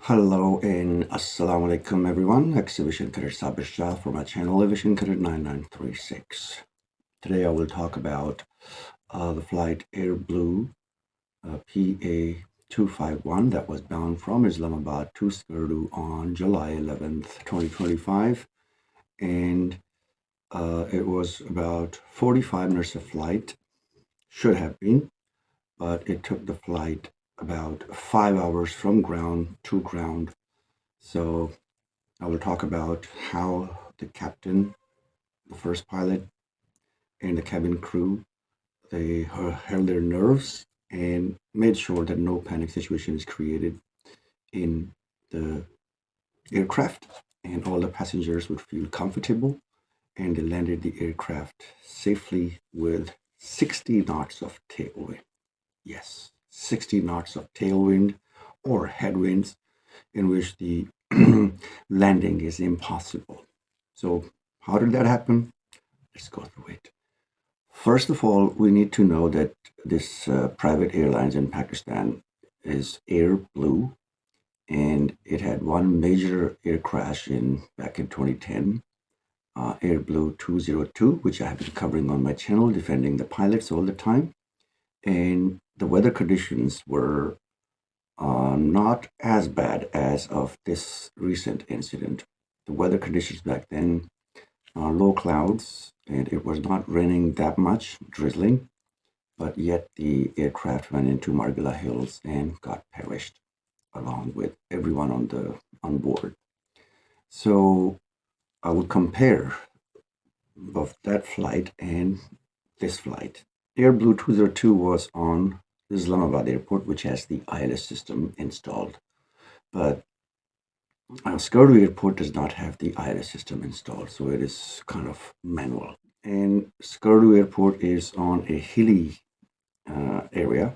Hello and assalamu alaikum everyone. Exhibition Cadet Sabeershah for my channel Exhibition Cadet 9936. Today I will talk about the flight AirBlue PA251 that was bound from Islamabad to Skardu on July 11th, 2025, and it was about 45 minutes of flight, should have been, but it took the flight about 5 hours from ground to ground. So I will talk about how the captain, the first pilot, and the cabin crew, they held their nerves and made sure that no panic situation is created in the aircraft, and all the passengers would feel comfortable, and they landed the aircraft safely with 60 knots of tailwind. Yes, 60 knots of tailwind or headwinds, in which the landing is impossible. So, how did that happen? Let's go through it. First of all, we need to know that this private airlines in Pakistan is AirBlue, and it had one major air crash back in 2010, AirBlue 202, which I have been covering on my channel, defending the pilots all the time. And the weather conditions were not as bad as of this recent incident. The weather conditions back then, low clouds, and it was not raining that much, drizzling, but yet the aircraft went into Margilla Hills and got perished along with everyone on board. So I would compare both that flight and this flight. AirBlue 202 was on Islamabad airport, which has the ILS system installed, but Skardu airport does not have the ILS system installed, so it is kind of manual. And Skardu airport is on a hilly area,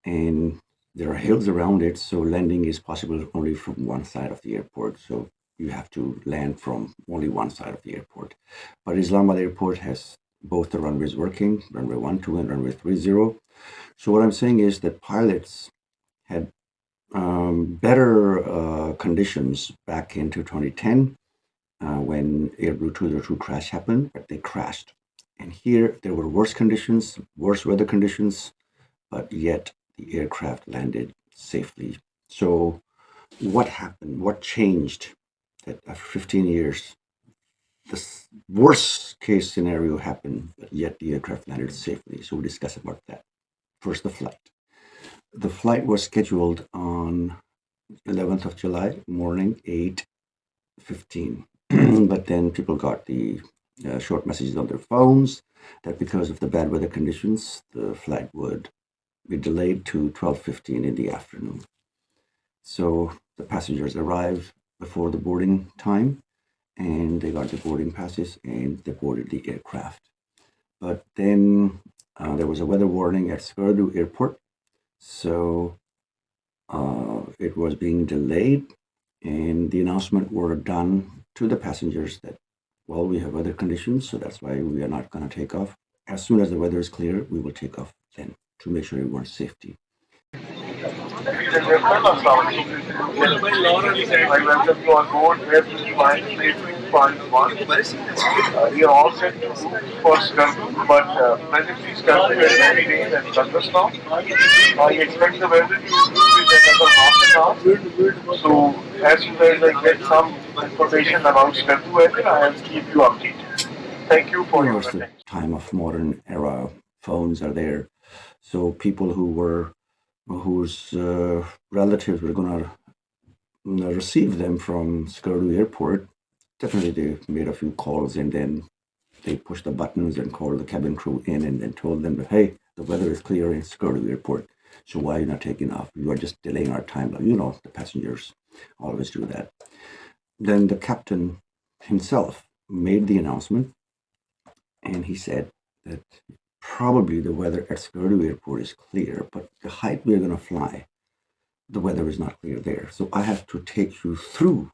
and there are hills around it, so landing is possible only from one side of the airport. So you have to land from only one side of the airport. But Islamabad airport has both the runways working, runway 12 and runway 30. So what I'm saying is that pilots had better conditions back into 2010 when AirBlue 202 crash happened, but they crashed. And here there were worse conditions, worse weather conditions, but yet the aircraft landed safely. So what happened? What changed that after 15 years, this worst case scenario happened, but yet the aircraft landed safely? So we discuss about that. First, the flight. The flight was scheduled on 11th of July morning, 8:15. But then people got the short messages on their phones that because of the bad weather conditions, the flight would be delayed to 12:15 in the afternoon. So the passengers arrived before the boarding time, and they got the boarding passes and they boarded the aircraft. But then there was a weather warning at Skardu airport, so it was being delayed, and the announcement were done to the passengers that, well, we have weather conditions, so that's why we are not going to take off. As soon as the weather is clear, we will take off then to make sure everyone's safety. I welcome you on board Airplane Flight 351. We are all set to move for Skardu, but presently Skardu is heavy rain and thunderstorm. I expect the weather to improve with another half an hour. So as you guys get some information about Skardu weather, I will keep you updated. Thank you for your attention. Time of modern era, phones are there, so people whose relatives were going to receive them from Skardu airport, definitely they made a few calls, and then they pushed the buttons and called the cabin crew in and then told them that, hey, the weather is clear in Skardu airport, so why are you not taking off? You are just delaying our timeline. You know, the passengers always do that. Then the captain himself made the announcement, and he said that probably the weather at Skardu airport is clear, but the height we're going to fly, the weather is not clear there. So I have to take you through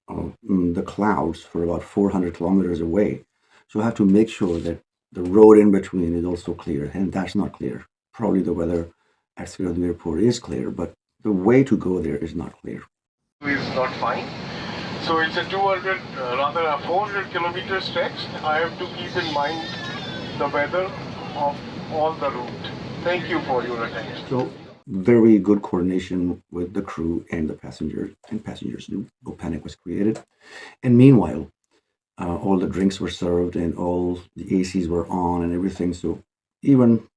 the clouds for about 400 kilometers away. So I have to make sure that the road in between is also clear, and that's not clear. Probably the weather at Skardu airport is clear, but the way to go there is not clear. not fine. So it's a 400 kilometer stretch. I have to keep in mind the weather of all the route. Thank you for your attention. So very good coordination with the crew and the passengers knew no panic was created. And meanwhile, all the drinks were served and all the ACs were on and everything. So even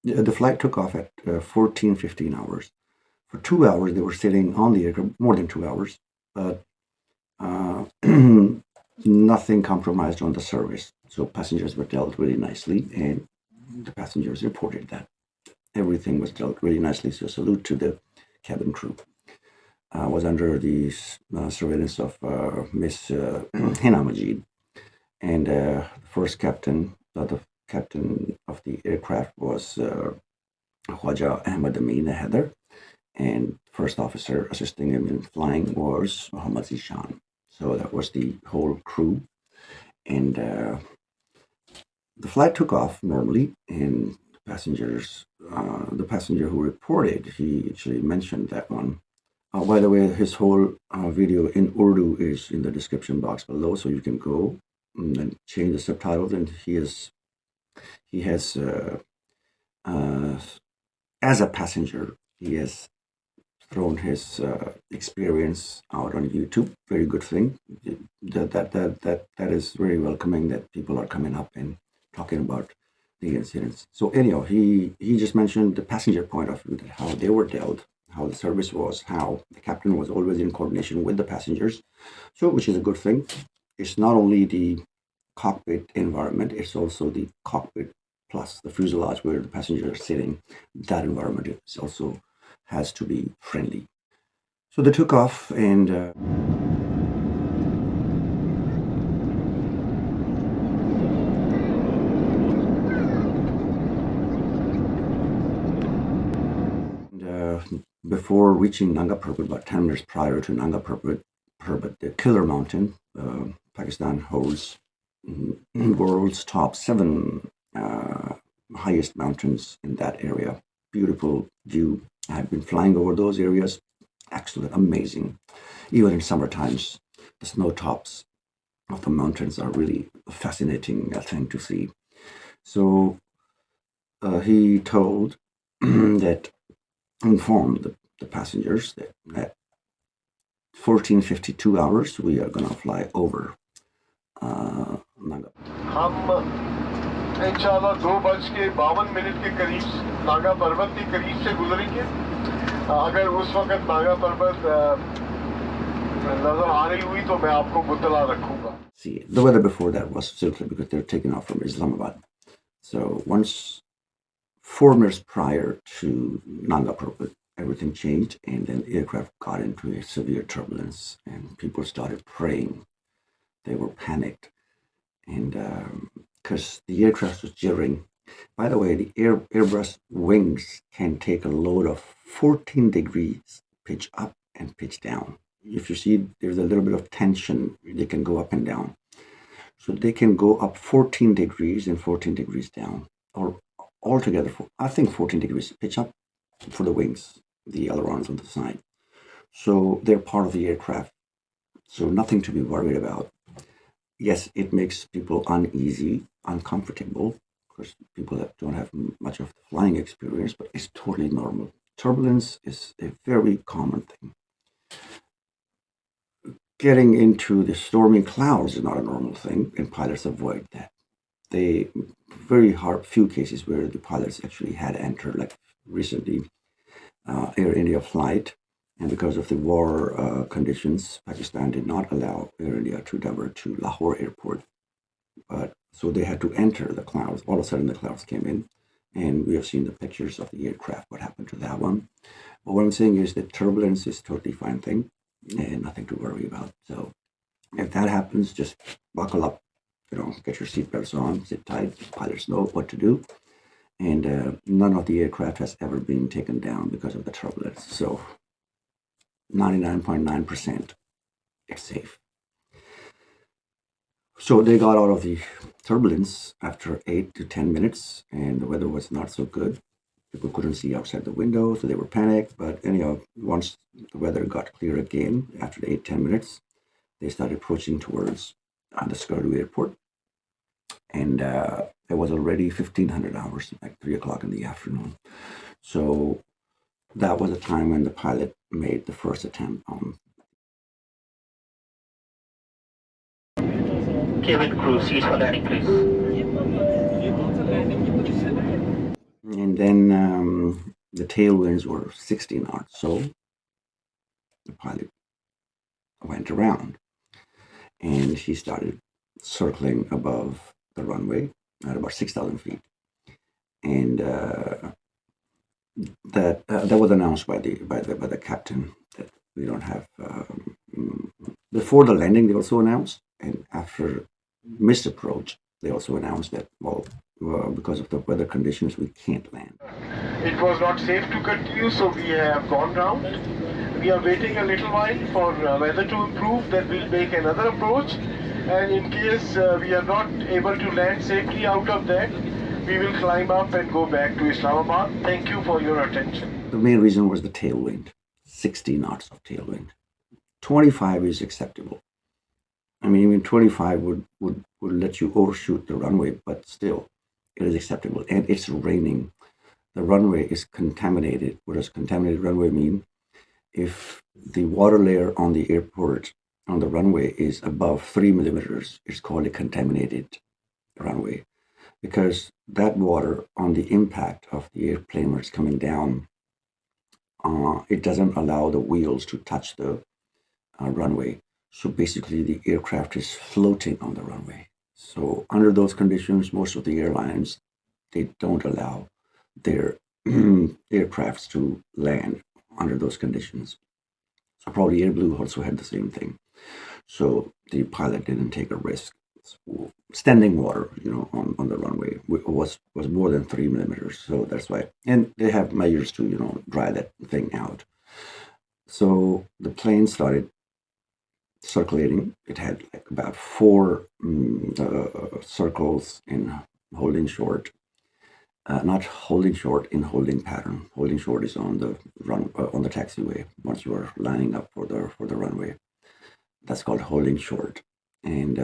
the flight took off at 15 hours. For 2 hours, they were sitting on the aircraft, more than 2 hours, but nothing compromised on the service. So passengers were dealt really nicely, and the passengers reported that everything was dealt really nicely. So salute to the cabin crew. Was under the surveillance of Miss Hina Majeed, and the first captain, the captain of the aircraft was Khawaja Ahmad Ameen Haider, and first officer assisting him in flying was Muhammad Zeeshan. So that was the whole crew, and the flight took off normally, and the passenger who reported, he actually mentioned that one. By the way, his whole video in Urdu is in the description box below, so you can go and change the subtitles. And he has as a passenger, he has thrown his experience out on YouTube. Very good thing. That is very welcoming that people are coming up and talking about the incidents. So anyhow, he just mentioned the passenger point of view, that how they were dealt, how the service was, how the captain was always in coordination with the passengers. So which is a good thing. It's not only the cockpit environment, it's also the cockpit plus the fuselage where the passengers are sitting. That environment is also has to be friendly. So they took off, and before reaching Nanga Parbat, about 10 minutes prior to Nanga Parbat, the Killer Mountain, Pakistan holds world's top 7 highest mountains in that area. Beautiful view. I've been flying over those areas. Excellent, amazing. Even in summer times, the snow tops of the mountains are really a fascinating thing to see. So he told that, informed the passengers that at 14:52 hours we are going to fly over Nanga. हम इंशाल्लाह 2:52 के करीब नागा पर्वत के करीब से गुजरेंगे. अगर उस वक्त नागा पर्वत नजर आ रही हुई तो मैं आपको मुत्तला रखूंगा. See, the weather before that was filtered because they're taking off from Islamabad. So once 4 minutes prior to Nanga Parbat, everything changed, and then the aircraft got into a severe turbulence, and people started praying. They were panicked, and because the aircraft was jittering. By the way, the Airbus wings can take a load of 14 degrees pitch up and pitch down. If you see there's a little bit of tension, they can go up and down. So they can go up 14 degrees and 14 degrees down, or altogether, I think 14 degrees pitch up for the wings, the ailerons on the side. So they're part of the aircraft. So nothing to be worried about. Yes, it makes people uneasy, uncomfortable, because people that don't have much of the flying experience, but it's totally normal. Turbulence is a very common thing. Getting into the stormy clouds is not a normal thing, and pilots avoid that. They very few cases where the pilots actually had entered, like recently, Air India flight, and because of the war conditions, Pakistan did not allow Air India to divert to Lahore airport. But so they had to enter the clouds. All of a sudden, the clouds came in, and we have seen the pictures of the aircraft. What happened to that one? But what I'm saying is that turbulence is a totally fine thing, and nothing to worry about. So if that happens, just buckle up, get your seatbelts on, sit tight. Pilots know what to do. And none of the aircraft has ever been taken down because of the turbulence. So 99.9% it's safe. So they got out of the turbulence after 8 to 10 minutes, and the weather was not so good. People couldn't see outside the window, so they were panicked. But anyhow, once the weather got clear again, after 8-10 minutes, they started approaching towards the Skardu airport. And it was already 1500 hours, like 3 o'clock in the afternoon. So that was the time when the pilot made the first attempt on. Cabin crew, seats for landing, please. And then the tailwinds were 60 knots. So the pilot went around and he started circling above the runway at about 6,000 feet. And that was announced by the captain that we don't have. Before the landing, they also announced, and after missed approach, they also announced that because of the weather conditions, we can't land. It was not safe to continue, so we have gone round. We are waiting a little while for weather to improve, then we'll make another approach. And in case we are not able to land safely out of that, we will climb up and go back to Islamabad. Thank you for your attention. The main reason was the tailwind, 60 knots of tailwind. 25 is acceptable. I mean, even 25 would let you overshoot the runway, but still, it is acceptable. And it's raining. The runway is contaminated. What does contaminated runway mean? If the water layer on the airport, on the runway, is above 3 millimeters, it's called a contaminated runway, because that water on the impact of the airplane when it's coming down, it doesn't allow the wheels to touch the runway. So basically the aircraft is floating on the runway. So under those conditions, most of the airlines, they don't allow their aircrafts to land under those conditions. So probably AirBlue also had the same thing. So the pilot didn't take a risk. So standing water, on the runway was more than 3 millimeters. So that's why, and they have measures to, dry that thing out. So the plane started circulating. It had like about 4 circles in holding short. Not holding short, in holding pattern. Holding short is on the on the taxiway once you are lining up for the runway. That's called holding short. And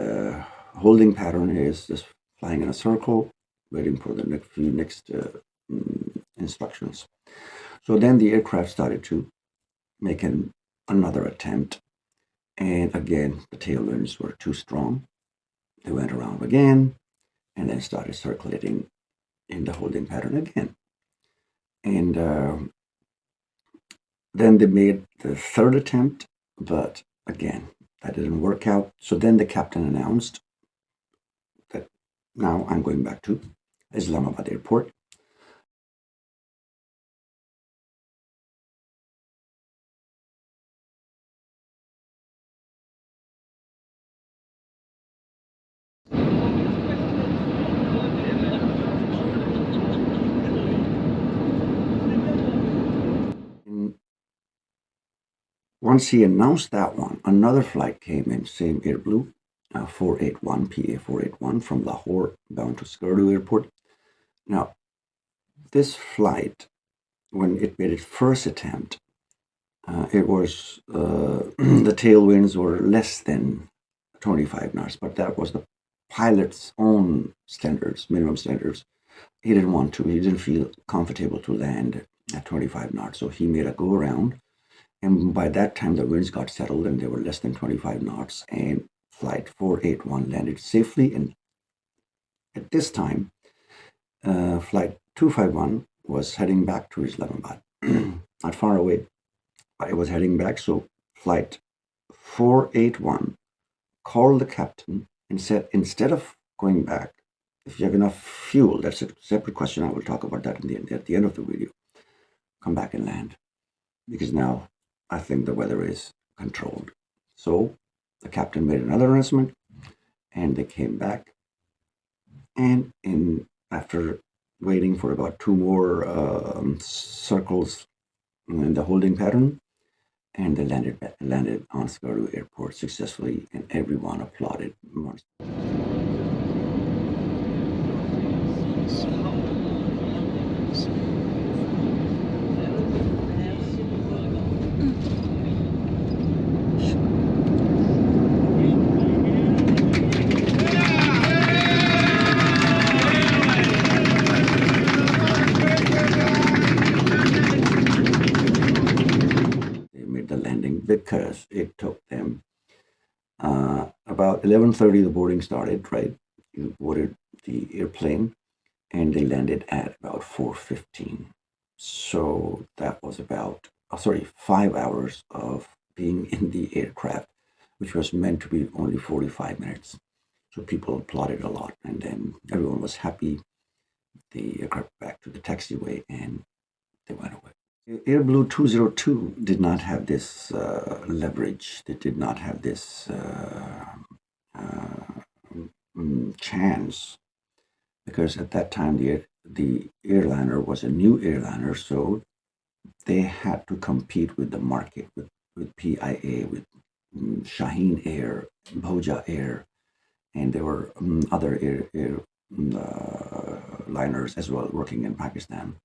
holding pattern is just flying in a circle, waiting for the next instructions. So then the aircraft started to make another attempt. And again, the tailwinds were too strong. They went around again and then started circulating in the holding pattern again. And then they made the third attempt, but again, that didn't work out. So then the captain announced that now I'm going back to Islamabad airport. Once he announced that one, another flight came in, same AirBlue, 481, PA 481 from Lahore bound to Skardu airport. Now, this flight, when it made its first attempt, it was, the tailwinds were less than 25 knots, but that was the pilot's own standards, minimum standards. He didn't want to, he didn't feel comfortable to land at 25 knots, so he made a go around. And by that time, the winds got settled and they were less than 25 knots, and flight 481 landed safely. And at this time, flight 251 was heading back to Islamabad, not far away, but it was heading back. So flight 481 called the captain and said, instead of going back, if you have enough fuel, that's a separate question. I will talk about that at the end of the video. Come back and land, because now I think the weather is controlled. So the captain made another announcement, and they came back. And after waiting for about 2 more circles in the holding pattern, and they landed on Skardu airport successfully, and everyone applauded. plane because it took them about 11:30. The boarding started, right? You boarded the airplane and they landed at about 4:15. So that was about 5 hours of being in the aircraft, which was meant to be only 45 minutes. So people applauded a lot, and then everyone was happy. They got back to the taxiway and they went away. AirBlue 202 did not have this leverage. They did not have this chance, because at that time the airliner was a new airliner, so they had to compete with the market, with PIA, with Shaheen Air, Bhoja Air, and there were other liners as well working in Pakistan.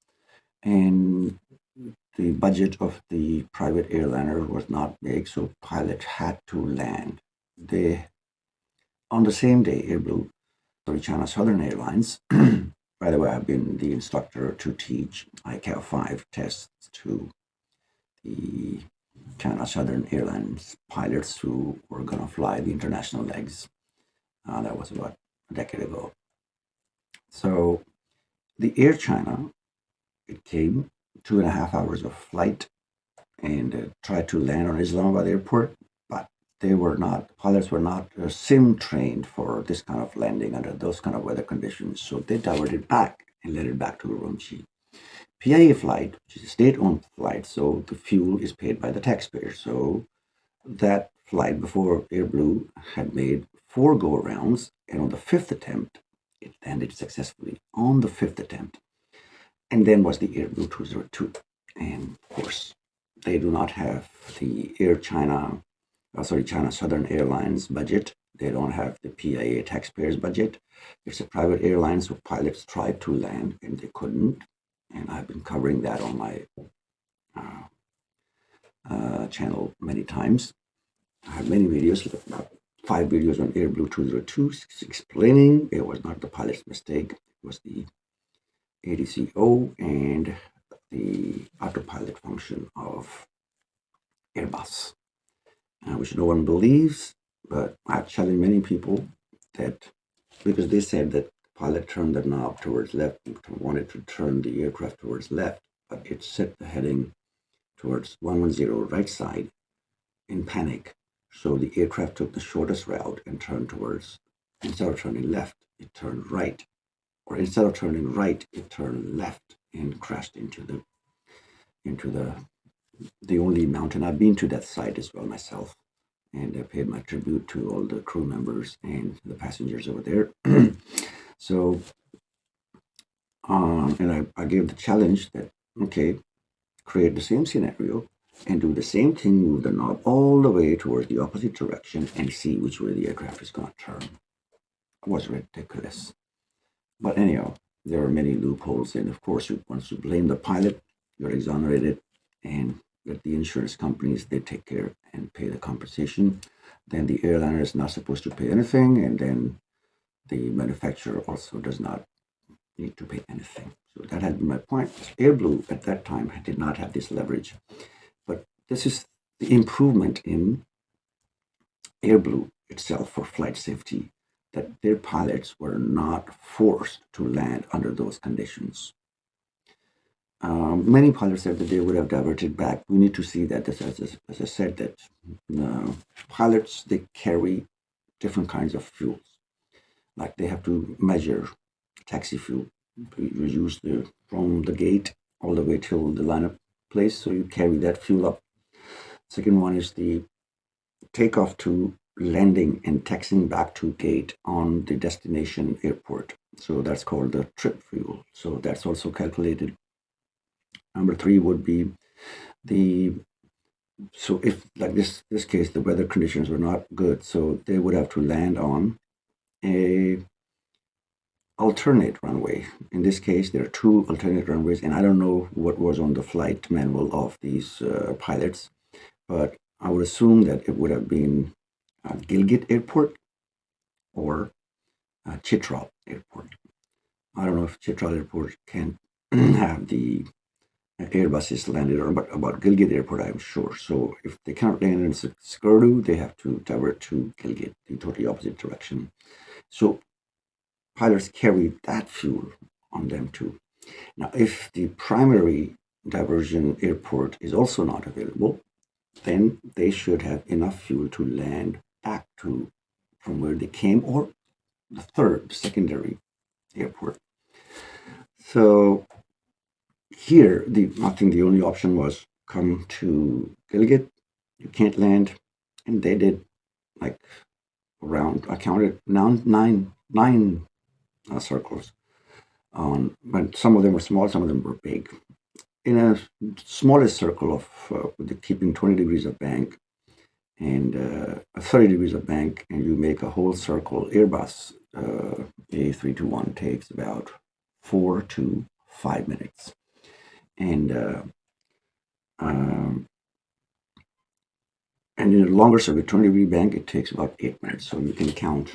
And the budget of the private airliner was not big, so pilots had to land. On the same day, China Southern Airlines, by the way, I've been the instructor to teach ICAO 5 tests to the China Southern Airlines pilots who were going to fly the international legs. That was about a decade ago. So the Air China, it came 2.5 hours of flight and tried to land on Islamabad airport, but pilots were not sim trained for this kind of landing under those kind of weather conditions. So they diverted back and led it back to Urumqi. PIA flight, which is a state-owned flight, so the fuel is paid by the taxpayer. So that flight before AirBlue had made 4 go-arounds, and on the 5th attempt, it landed successfully on the 5th attempt. And then was the AirBlue 202. And of course, they do not have the China Southern Airlines budget. They don't have the PIA taxpayers budget. It's a private airline, so pilots tried to land and they couldn't. And I've been covering that on my channel many times. I have many videos, about 5 videos on AirBlue 202 explaining it was not the pilot's mistake. It was the ADCO and the autopilot function of Airbus, which no one believes, but I've challenged many people that, because they said that the pilot turned the knob towards left, wanted to turn the aircraft towards left, but it set the heading towards 110 right side in panic. So the aircraft took the shortest route and turned towards, instead of turning left, it turned right. Or instead of turning right, it turned left and crashed into the only mountain. I've been to that site as well myself, and I paid my tribute to all the crew members and the passengers over there. So, and I gave the challenge that, okay, create the same scenario and do the same thing, move the knob all the way towards the opposite direction and see which way the aircraft is going to turn. It was ridiculous. But anyhow, there are many loopholes, and of course, once you blame the pilot, you're exonerated, and let the insurance companies, they take care and pay the compensation. Then the airliner is not supposed to pay anything, and then the manufacturer also does not need to pay anything. So that had been my point. AirBlue at that time did not have this leverage, but this is the improvement in AirBlue itself for flight safety, that their pilots were not forced to land under those conditions. Many pilots said that they would have diverted back. We need to see that, as I said, that pilots, they carry different kinds of fuels. Like they have to measure taxi fuel. You use from the gate all the way till the lineup place, so you carry that fuel up. Second one is the takeoff to landing and taxiing back to gate on the destination airport. So that's called the trip fuel. So that's also calculated. Number 3 would be so if like this case, the weather conditions were not good, so they would have to land on a alternate runway. In this case, there are 2 alternate runways, and I don't know what was on the flight manual of these pilots, but I would assume that it would have been Gilgit Airport or Chitral Airport. I don't know if Chitral Airport can have the Airbuses landed on about Gilgit Airport, I'm sure. So if they cannot land in Skardu, they have to divert to Gilgit, the totally opposite direction. So pilots carry that fuel on them too. Now, if the primary diversion airport is also not available, then they should have enough fuel to land back to from where they came, or the secondary airport. So here, I think the only option was come to Gilgit. You can't land, and they did like around. I counted nine circles on, but some of them were small, some of them were big. In a smallest circle of keeping 20 degrees of bank and 30 degrees of bank, and you make a whole circle. Airbus A321 takes about 4 to 5 minutes, and in a longer circle, 20-degree bank, it takes about 8 minutes. So you can count.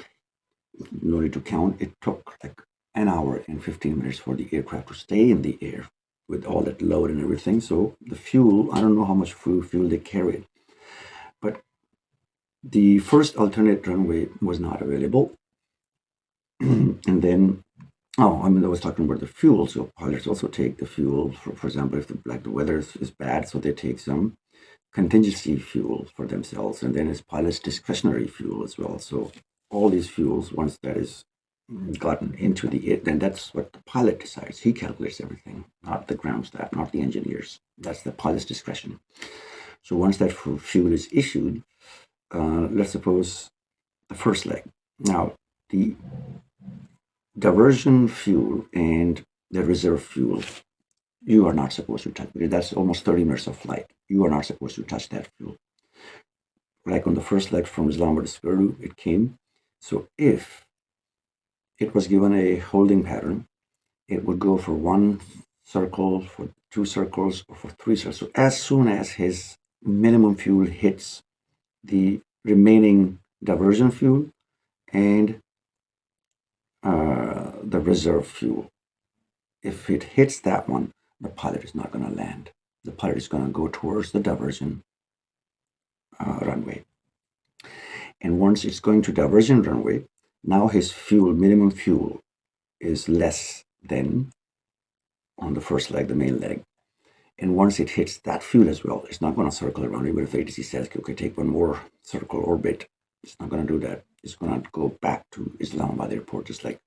No need to count. It took like an hour and 15 minutes for the aircraft to stay in the air with all that load and everything. So the fuel, I don't know how much fuel they carried, but the first alternate runway was not available. And then, I was talking about the fuel. So pilots also take the fuel. For example, if the weather is bad, so they take some contingency fuel for themselves, and then it's pilot's discretionary fuel as well. So all these fuels, once that is gotten into the air, then that's what the pilot decides. He calculates everything, not the ground staff, not the engineers. That's the pilot's discretion. So once that fuel is issued, let's suppose the first leg. Now, the diversion fuel and the reserve fuel, you are not supposed to touch, because that's almost 30 minutes of flight. You are not supposed to touch that fuel. Like on the first leg from Islamabad to Skardu, it came. So if it was given a holding pattern, it would go for 1 circle, for 2 circles, or for 3 circles. So as soon as his minimum fuel hits the remaining diversion fuel and the reserve fuel, if it hits that one, the pilot is not going to land. The pilot is going to go towards the diversion runway. And once it's going to diversion runway, now his minimum fuel is less than on the first leg, the main leg. And once it hits that fuel as well, it's not going to circle around. Even if the ATC says, okay, take one more circle orbit, it's not going to do that. It's going to go back to Islamabad airport, just like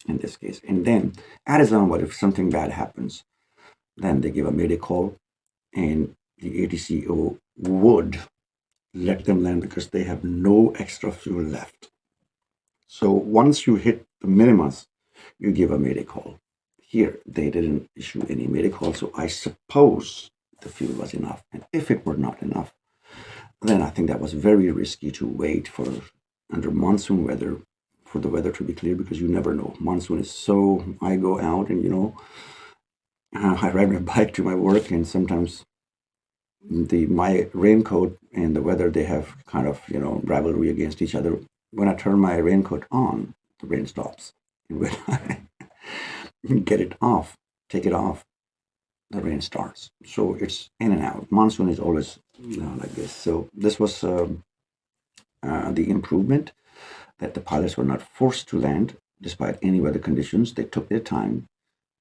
in this case. And then at Islamabad, if something bad happens, then they give a mayday call, and the ATCO would let them land because they have no extra fuel left. So once you hit the minimus, you give a mayday call. Here, they didn't issue any mayday call, so I suppose the fuel was enough. And if it were not enough, then I think that was very risky to wait for under monsoon weather for the weather to be clear, because you never know. Monsoon is so, I go out and, I ride my bike to my work, and sometimes my raincoat and the weather, they have kind of, rivalry against each other. When I turn my raincoat on, the rain stops. And when I get it off, take it off, the rain starts. So it's in and out. Monsoon is always like this. So this was the improvement, that the pilots were not forced to land despite any weather conditions. They took their time.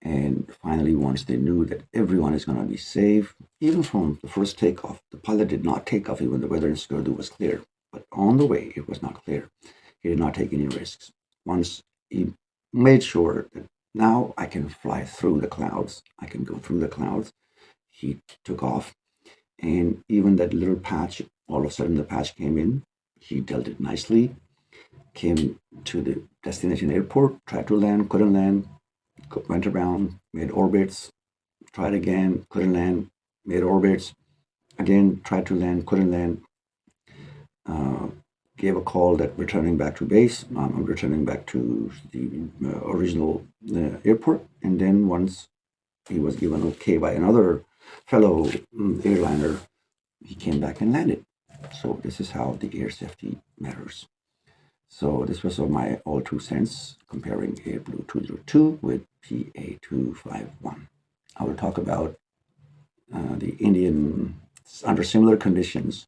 And finally, once they knew that everyone is going to be safe, even from the first takeoff, the pilot did not take off even the weather in Skardu was clear. But on the way, it was not clear. He did not take any risks. Once he made sure that now I can fly through the clouds, I can go through the clouds, he took off. And even that little patch, all of a sudden the patch came in. He dealt it nicely, came to the destination airport, tried to land, couldn't land, went around, made orbits, tried again, couldn't land, made orbits, again, tried to land, couldn't land, gave a call that returning back to base, I'm returning back to the original airport. And then once he was given okay by another fellow airliner, he came back and landed. So this is how the air safety matters. So this was my all 2 cents comparing AirBlue 202 with PA251. I will talk about the Indian, under similar conditions,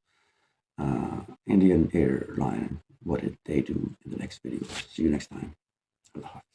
Indian airline, what did they do in the next video. See you next time. Allah Hafiz.